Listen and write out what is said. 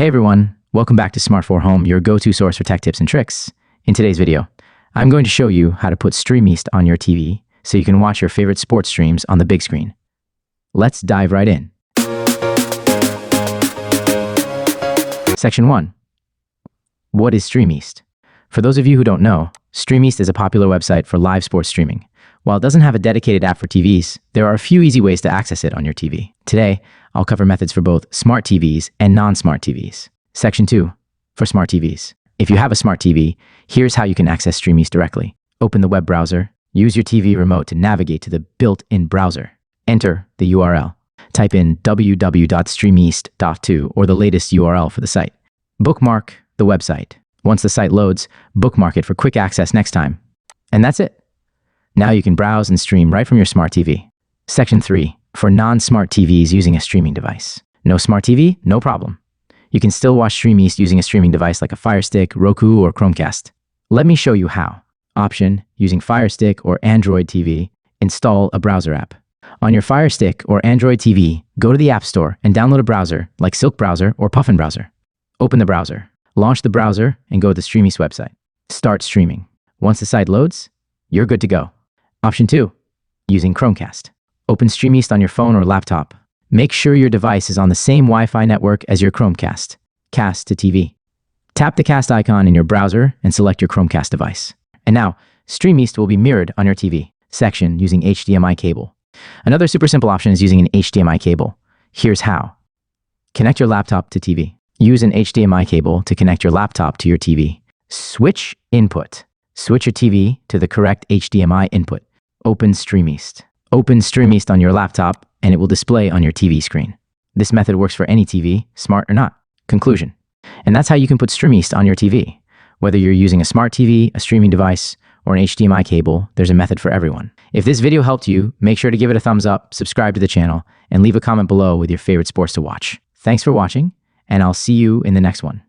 Hey everyone, welcome back to Smart 4 Home, your go-to source for tech tips and tricks. In today's video, I'm going to show you how to put StreamEast on your TV so you can watch your favorite sports streams on the big screen. Let's dive right in. Section 1. What is StreamEast? For those of you who don't know, StreamEast is a popular website for live sports streaming. While it doesn't have a dedicated app for TVs, there are a few easy ways to access it on your TV. Today, I'll cover methods for both smart TVs and non-smart TVs. Section 2. For smart TVs. If you have a smart TV, here's how you can access StreamEast directly. Open the web browser. Use your TV remote to navigate to the built-in browser. Enter the URL. Type in www.streameast.to or the latest URL for the site. Bookmark the website. Once the site loads, bookmark it for quick access next time. And that's it. Now you can browse and stream right from your smart TV. Section 3. For non-smart TVs using a streaming device. No smart TV? No problem. You can still watch StreamEast using a streaming device like a Fire Stick, Roku, or Chromecast. Let me show you how. Option: using Fire Stick or Android TV, install a browser app. On your Fire Stick or Android TV, go to the App Store and download a browser like Silk Browser or Puffin Browser. Open the browser. Launch the browser and go to the StreamEast website. Start streaming. Once the site loads, you're good to go. Option 2. Using Chromecast. Open StreamEast on your phone or laptop. Make sure your device is on the same Wi-Fi network as your Chromecast. Cast to TV. Tap the cast icon in your browser and select your Chromecast device. And now, StreamEast will be mirrored on your TV. Section: using HDMI cable. Another super simple option is using an HDMI cable. Here's how. Connect your laptop to TV. Use an HDMI cable to connect your laptop to your TV. Switch input. Switch your TV to the correct HDMI input. Open StreamEast. Open StreamEast on your laptop and it will display on your TV screen. This method works for any TV, smart or not. Conclusion. And that's how you can put StreamEast on your TV. Whether you're using a smart TV, a streaming device, or an HDMI cable, there's a method for everyone. If this video helped you, make sure to give it a thumbs up, subscribe to the channel, and leave a comment below with your favorite sports to watch. Thanks for watching, and I'll see you in the next one.